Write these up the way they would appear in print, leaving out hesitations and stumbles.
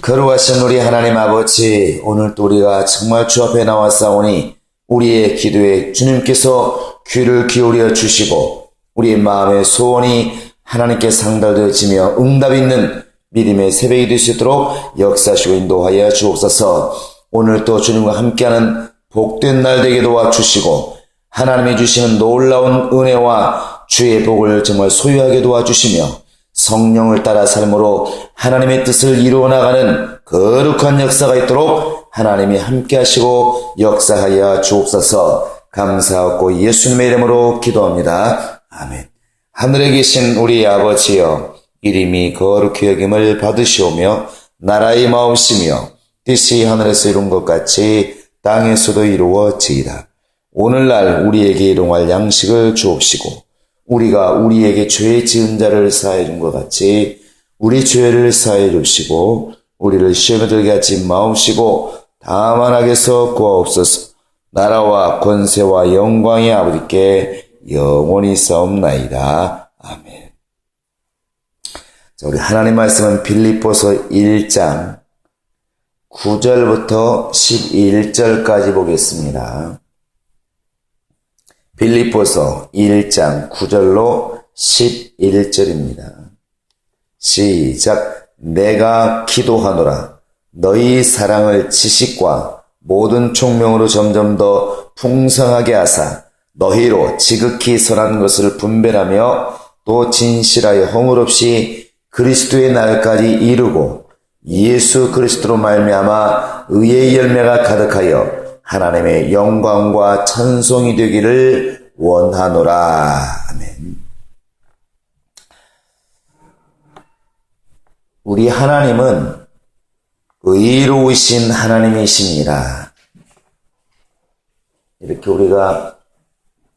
거룩하신 우리 하나님 아버지, 오늘도 우리가 정말 주 앞에 나왔사오니 우리의 기도에 주님께서 귀를 기울여 주시고 우리의 마음의 소원이 하나님께 상달되어지며 응답 있는 믿음의 새벽이 될 수 있도록 역사하시고 인도하여 주옵소서. 오늘도 주님과 함께하는 복된 날 되게 도와주시고 하나님이 주시는 놀라운 은혜와 주의 복을 정말 소유하게 도와주시며 성령을 따라 삶으로 하나님의 뜻을 이루어 나가는 거룩한 역사가 있도록 하나님이 함께 하시고 역사하여 주옵소서. 감사하고 예수님의 이름으로 기도합니다. 아멘. 하늘에 계신 우리 아버지여, 이름이 거룩히 여김을 받으시오며 나라의 마음이시며 뜻이 하늘에서 이룬 것 같이 땅에서도 이루어지이다. 오늘날 우리에게 일용할 양식을 주옵시고 우리가 우리에게 죄 지은 자를 사하여 준 것 같이 우리 죄를 사하여 주시고 우리를 시험에 들게 하지 마옵시고 다만 악에서 구하옵소서. 나라와 권세와 영광이 아버지께 영원히 싸움나이다. 아멘. 자, 우리 하나님 말씀은 빌립보서 1장 9절부터 11절까지 보겠습니다. 빌립보서 1장 9절로 11절입니다. 시작. 내가 기도하노라. 너희 사랑을 지식과 모든 총명으로 점점 더 풍성하게 하사 너희로 지극히 선한 것을 분별하며 또 진실하여 허물 없이 그리스도의 날까지 이루고 예수 그리스도로 말미암아 의의 열매가 가득하여 하나님의 영광과 찬송이 되기를 원하노라. 아멘. 우리 하나님은 의로우신 하나님이십니다. 이렇게 우리가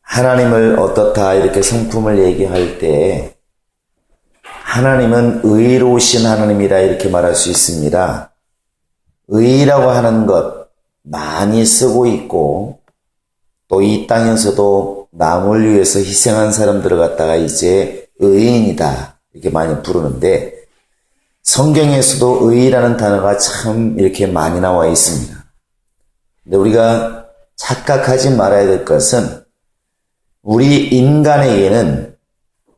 하나님을 어떻다 이렇게 성품을 얘기할 때 하나님은 의로우신 하나님이라 이렇게 말할 수 있습니다. 의라고 하는 것 많이 쓰고 있고 또 이 땅에서도 남을 위해서 희생한 사람들을 갖다가 이제 의인이다 이렇게 많이 부르는데 성경에서도 의라는 단어가 참 이렇게 많이 나와 있습니다. 근데 우리가 착각하지 말아야 될 것은 우리 인간에게는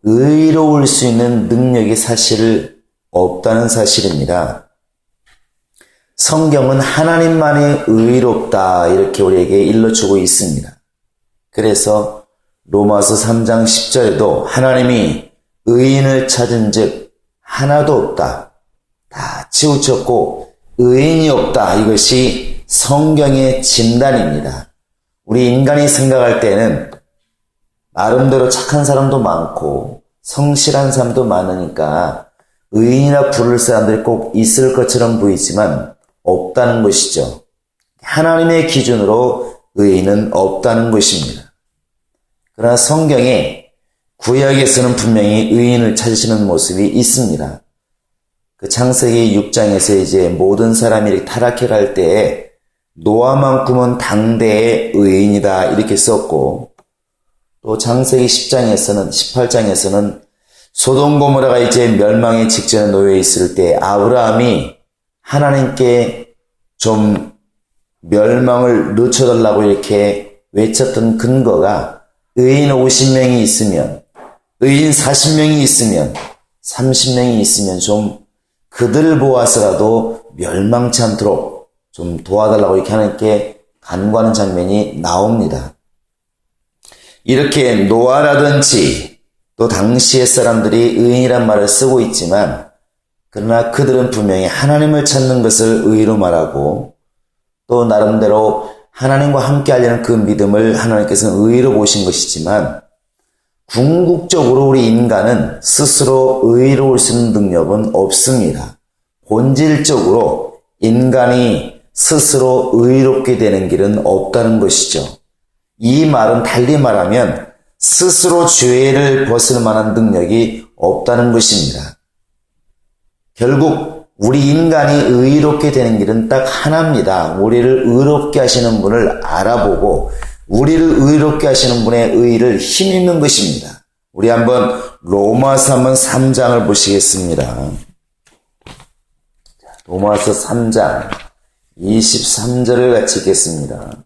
의로울 수 있는 능력이 사실 없다는 사실입니다. 성경은 하나님만이 의롭다 이렇게 우리에게 일러주고 있습니다. 그래서 로마서 3장 10절에도 하나님이 의인을 찾은 즉 하나도 없다. 다 치우쳤고 의인이 없다. 이것이 성경의 진단입니다. 우리 인간이 생각할 때는 나름대로 착한 사람도 많고 성실한 사람도 많으니까 의인이라 부를 사람들이 꼭 있을 것처럼 보이지만 없다는 것이죠. 하나님의 기준으로 의인은 없다는 것입니다. 그러나 성경에 구약에서는 분명히 의인을 찾으시는 모습이 있습니다. 그 창세기 6장에서 이제 모든 사람이 이렇게 타락해갈 때에 노아만큼은 당대의 의인이다 이렇게 썼고 또 창세기 18장에서는 소돔 고모라가 이제 멸망의 직전에 놓여 있을 때 아브라함이 하나님께 좀 멸망을 늦춰달라고 이렇게 외쳤던 근거가 의인 50명이 있으면 의인 40명이 있으면 30명이 있으면 좀 그들을 보아서라도 멸망치 않도록 좀 도와달라고 이렇게 하나님께 간구하는 장면이 나옵니다. 이렇게 노아라든지 또 당시의 사람들이 의인이란 말을 쓰고 있지만 그러나 그들은 분명히 하나님을 찾는 것을 의로 말하고 또 나름대로 하나님과 함께 하려는 그 믿음을 하나님께서는 의로 보신 것이지만 궁극적으로 우리 인간은 스스로 의로울 수 있는 능력은 없습니다. 본질적으로 인간이 스스로 의롭게 되는 길은 없다는 것이죠. 이 말은 달리 말하면 스스로 죄를 벗을 만한 능력이 없다는 것입니다. 결국 우리 인간이 의롭게 되는 길은 딱 하나입니다. 우리를 의롭게 하시는 분을 알아보고 우리를 의롭게 하시는 분의 의를 힘입는 것입니다. 우리 한번 로마서 3장을 보시겠습니다. 로마서 3장 23절을 같이 읽겠습니다.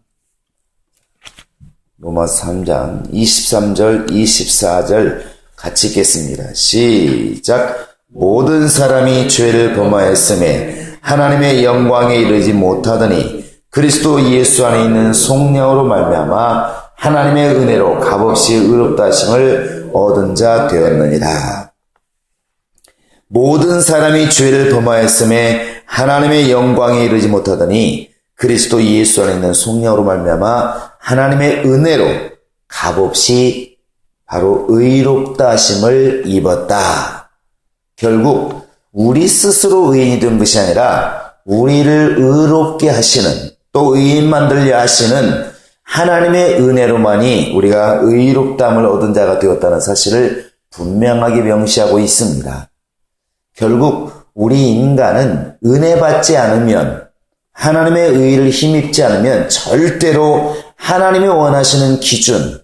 로마서 3장 23절 24절 같이 읽겠습니다. 시작. 모든 사람이 죄를 범하였음에 하나님의 영광에 이르지 못하더니 그리스도 예수 안에 있는 속량으로 말미암아 하나님의 은혜로 값없이 의롭다 하심을 얻은 자 되었느니라. 모든 사람이 죄를 범하였음에 하나님의 영광에 이르지 못하더니 그리스도 예수 안에 있는 속량으로 말미암아 하나님의 은혜로 값없이 바로 의롭다 하심을 입었다. 결국 우리 스스로 의인이 된 것이 아니라 우리를 의롭게 하시는, 또 의인 만들려 하시는 하나님의 은혜로만이 우리가 의롭다함을 얻은 자가 되었다는 사실을 분명하게 명시하고 있습니다. 결국 우리 인간은 은혜 받지 않으면, 하나님의 의의를 힘입지 않으면 절대로 하나님이 원하시는 기준,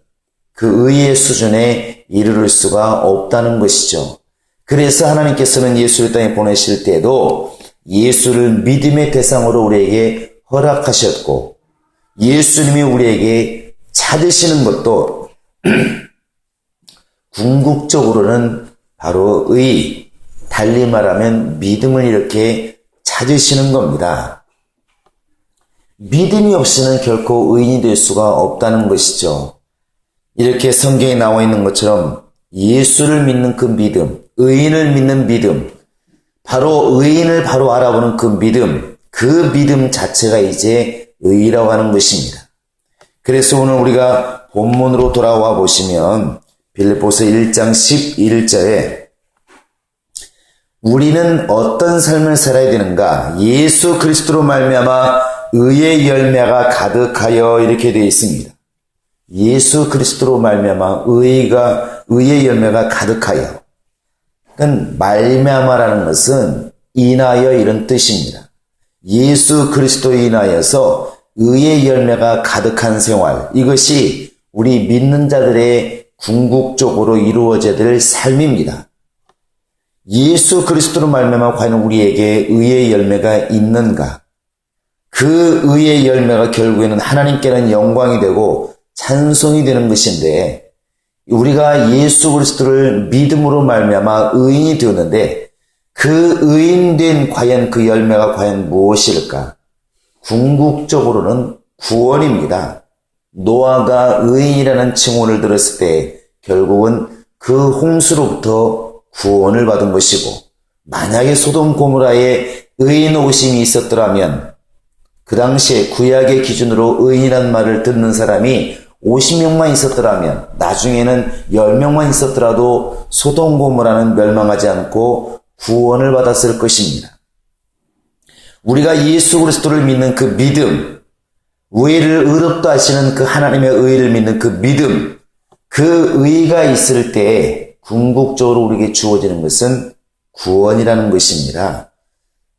그 의의 수준에 이르를 수가 없다는 것이죠. 그래서 하나님께서는 예수를 땅에 보내실 때도 예수를 믿음의 대상으로 우리에게 허락하셨고, 예수님이 우리에게 찾으시는 것도 궁극적으로는 바로 달리 말하면 믿음을 이렇게 찾으시는 겁니다. 믿음이 없이는 결코 의인이 될 수가 없다는 것이죠. 이렇게 성경에 나와 있는 것처럼 예수를 믿는 그 믿음, 의인을 믿는 믿음, 바로 의인을 바로 알아보는 그 믿음 자체가 이제 의라고 하는 것입니다. 그래서 오늘 우리가 본문으로 돌아와 보시면 빌립보서 1장 11절에 우리는 어떤 삶을 살아야 되는가? 예수 그리스도로 말미암아 의의 열매가 가득하여 이렇게 되어 있습니다. 예수 그리스도로 말미암아 의의 열매가 가득하여. 그러니까 말미암아라는 것은 인하여 이런 뜻입니다. 예수 그리스도에 인하여서 의의 열매가 가득한 생활, 이것이 우리 믿는 자들의 궁극적으로 이루어져야 될 삶입니다. 예수 그리스도로 말미암아 과연 우리에게 의의 열매가 있는가? 그 의의 열매가 결국에는 하나님께는 영광이 되고 찬송이 되는 것인데, 우리가 예수 그리스도를 믿음으로 말미암아 의인이 되었는데 그 의인된 과연 그 열매가 과연 무엇일까? 궁극적으로는 구원입니다. 노아가 의인이라는 칭호를 들었을 때 결국은 그 홍수로부터 구원을 받은 것이고, 만약에 소돔 고모라에 의인 오심이 있었더라면 그 당시에 구약의 기준으로 의인이라는 말을 듣는 사람이 50명만 있었더라면, 나중에는 10명만 있었더라도 소돔 고모라는 멸망하지 않고 구원을 받았을 것입니다. 우리가 예수 그리스도를 믿는 그 믿음, 의를 의롭다 하시는 그 하나님의 의를 믿는 그 믿음, 그 의가 있을 때 궁극적으로 우리에게 주어지는 것은 구원이라는 것입니다.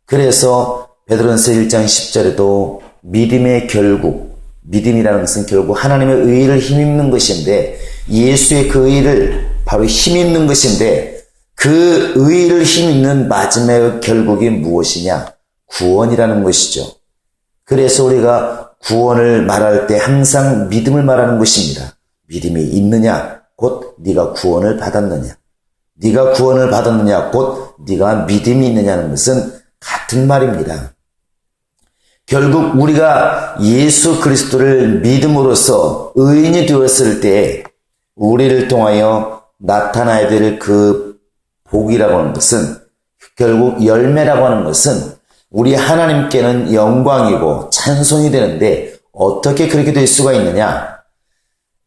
그래서 베드로전서 1장 10절에도 믿음의 결국, 믿음이라는 것은 결국 하나님의 의를 힘입는 것인데, 예수의 그 의를 바로 힘입는 것인데, 그 의를 힘입는 마지막 결국이 무엇이냐? 구원이라는 것이죠. 그래서 우리가 구원을 말할 때 항상 믿음을 말하는 것입니다. 믿음이 있느냐? 곧 네가 구원을 받았느냐? 네가 구원을 받았느냐? 곧 네가 믿음이 있느냐는 것은 같은 말입니다. 결국 우리가 예수 그리스도를 믿음으로써 의인이 되었을 때 우리를 통하여 나타나야 될 그 복이라고 하는 것은, 결국 열매라고 하는 것은 우리 하나님께는 영광이고 찬송이 되는데, 어떻게 그렇게 될 수가 있느냐?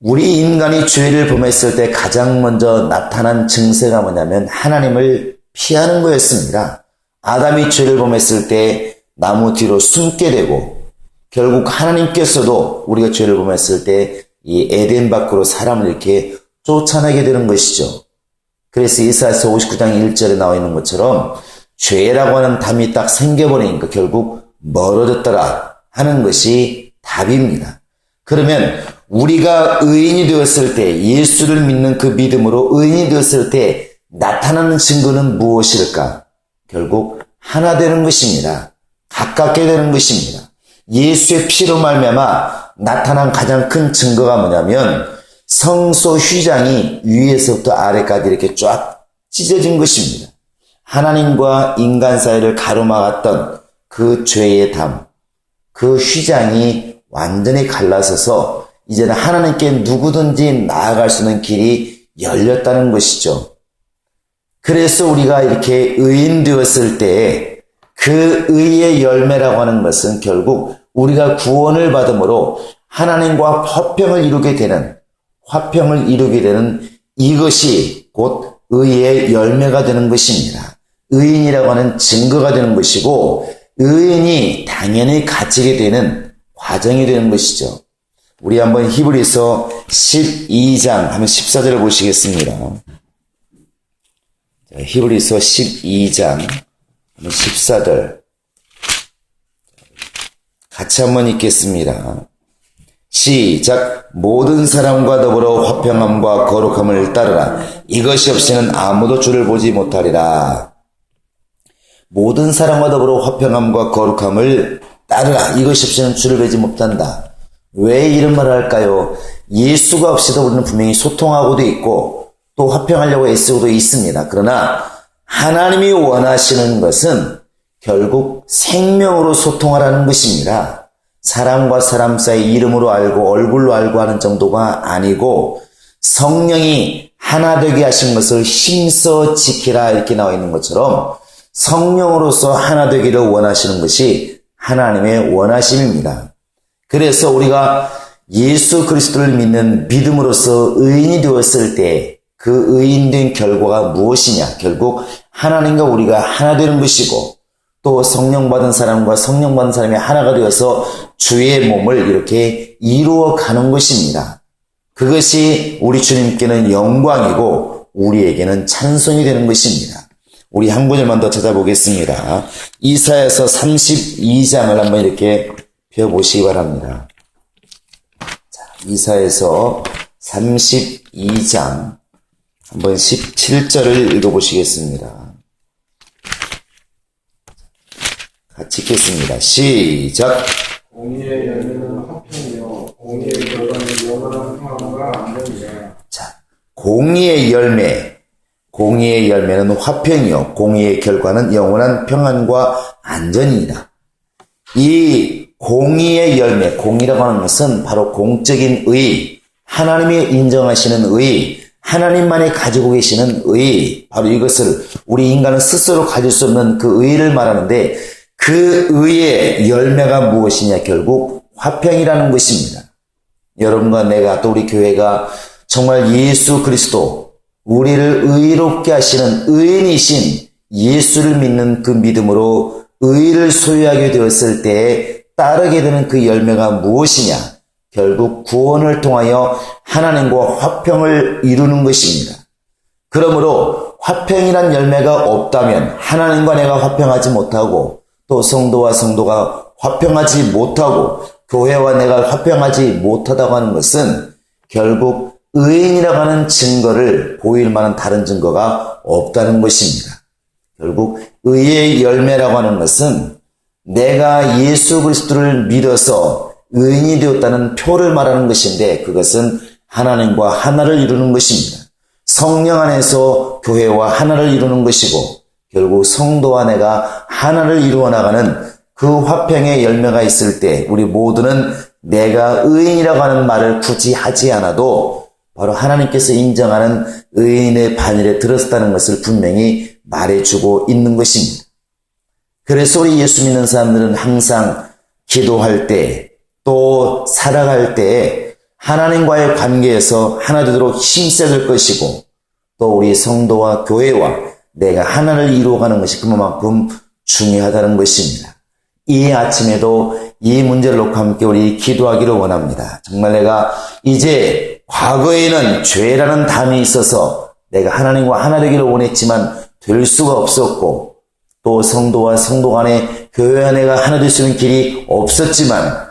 우리 인간이 죄를 범했을 때 가장 먼저 나타난 증세가 뭐냐면 하나님을 피하는 거였습니다. 아담이 죄를 범했을 때 나무 뒤로 숨게 되고, 결국 하나님께서도 우리가 죄를 범했을 때 이 에덴 밖으로 사람을 이렇게 쫓아내게 되는 것이죠. 그래서 이사야서 59장 1절에 나와 있는 것처럼 죄라고 하는 담이 딱 생겨버리니까 결국 멀어졌더라 하는 것이 답입니다. 그러면 우리가 의인이 되었을 때, 예수를 믿는 그 믿음으로 의인이 되었을 때 나타나는 증거는 무엇일까? 결국 하나 되는 것입니다. 가깝게 되는 것입니다. 예수의 피로 말미암아 나타난 가장 큰 증거가 뭐냐면 성소 휘장이 위에서부터 아래까지 이렇게 쫙 찢어진 것입니다. 하나님과 인간 사이를 가로막았던 그 죄의 담, 그 휘장이 완전히 갈라서서 이제는 하나님께 누구든지 나아갈 수 있는 길이 열렸다는 것이죠. 그래서 우리가 이렇게 의인 되었을 때 그 의의 열매라고 하는 것은 결국 우리가 구원을 받음으로 하나님과 화평을 이루게 되는 이것이 곧 의의 열매가 되는 것입니다. 의인이라고 하는 증거가 되는 것이고 의인이 당연히 갇히게 되는 과정이 되는 것이죠. 우리 한번 히브리서 12장 하면 14절을 보시겠습니다. 히브리서 12장 14절 같이 한번 읽겠습니다. 시작. 모든 사람과 더불어 화평함과 거룩함을 따르라. 이것이 없이는 아무도 주를 보지 못하리라. 모든 사람과 더불어 화평함과 거룩함을 따르라. 이것이 없이는 주를 보지 못한다. 왜 이런 말을 할까요? 예수가 없이도 우리는 분명히 소통하고도 있고 또 화평하려고 애쓰고도 있습니다. 그러나 하나님이 원하시는 것은 결국 생명으로 소통하라는 것입니다. 사람과 사람 사이 이름으로 알고 얼굴로 알고 하는 정도가 아니고 성령이 하나 되게 하신 것을 힘써 지키라 이렇게 나와 있는 것처럼 성령으로서 하나 되기를 원하시는 것이 하나님의 원하심입니다. 그래서 우리가 예수 그리스도를 믿는 믿음으로써 의인이 되었을 때 그 의인된 결과가 무엇이냐? 결국 하나님과 우리가 하나 되는 것이고 또 성령 받은 사람과 성령 받은 사람이 하나가 되어서 주의 몸을 이렇게 이루어 가는 것입니다. 그것이 우리 주님께는 영광이고 우리에게는 찬송이 되는 것입니다. 우리 한 구절만 더 찾아보겠습니다. 이사야서 32장을 한번 이렇게 펴보시기 바랍니다. 자, 이사야서 32장 한번 17절을 읽어보시겠습니다. 같이 읽겠습니다. 시작. 공의의 열매는 화평이요 공의의 결과는 영원한 평안과 안전이라. 자, 공의의 열매는 화평이요 공의의 결과는 영원한 평안과 안전이다. 이 공의의 열매, 공의라고 하는 것은 바로 공적인 의, 하나님이 인정하시는 의, 하나님만이 가지고 계시는 의, 바로 이것을 우리 인간은 스스로 가질 수 없는 그 의를 말하는데 그 의의 열매가 무엇이냐? 결국 화평이라는 것입니다. 여러분과 내가 또 우리 교회가 정말 예수 그리스도, 우리를 의롭게 하시는 의인이신 예수를 믿는 그 믿음으로 의를 소유하게 되었을 때 따르게 되는 그 열매가 무엇이냐? 결국 구원을 통하여 하나님과 화평을 이루는 것입니다. 그러므로 화평이란 열매가 없다면 하나님과 내가 화평하지 못하고 또 성도와 성도가 화평하지 못하고 교회와 내가 화평하지 못하다고 하는 것은 결국 의인이라고 하는 증거를 보일 만한 다른 증거가 없다는 것입니다. 결국 의의 열매라고 하는 것은 내가 예수 그리스도를 믿어서 의인이 되었다는 표를 말하는 것인데 그것은 하나님과 하나를 이루는 것입니다. 성령 안에서 교회와 하나를 이루는 것이고 결국 성도와 내가 하나를 이루어 나가는 그 화평의 열매가 있을 때 우리 모두는 내가 의인이라고 하는 말을 굳이 하지 않아도 바로 하나님께서 인정하는 의인의 반열에 들었다는 것을 분명히 말해주고 있는 것입니다. 그래서 우리 예수 믿는 사람들은 항상 기도할 때 또 살아갈 때 하나님과의 관계에서 하나 되도록 힘써야 될 것이고 또 우리 성도와 교회와 내가 하나를 이루어가는 것이 그만큼 중요하다는 것입니다. 이 아침에도 이 문제를 놓고 함께 우리 기도하기를 원합니다. 정말 내가 이제 과거에는 죄라는 담이 있어서 내가 하나님과 하나 되기를 원했지만 될 수가 없었고 또 성도와 성도 간에 교회 안에가 하나 될 수 있는 길이 없었지만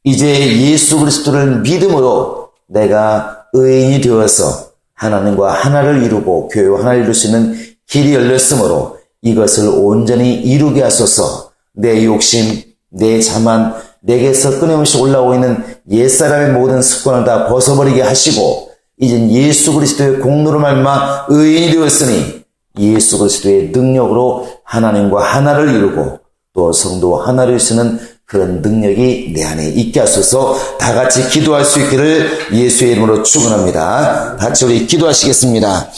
이제 예수 그리스도를 믿음으로 내가 의인이 되어서 하나님과 하나를 이루고 교회와 하나를 이룰 수 있는 길이 열렸으므로 이것을 온전히 이루게 하소서. 내 욕심, 내 자만, 내게서 끊임없이 올라오고 있는 옛사람의 모든 습관을 다 벗어버리게 하시고 이젠 예수 그리스도의 공로로 말미암아 의인이 되었으니 예수 그리스도의 능력으로 하나님과 하나를 이루고 또 성도와 하나를 쓰는 그런 능력이 내 안에 있게 하소서. 다 같이 기도할 수 있기를 예수의 이름으로 축원합니다. 같이 우리 기도하시겠습니다.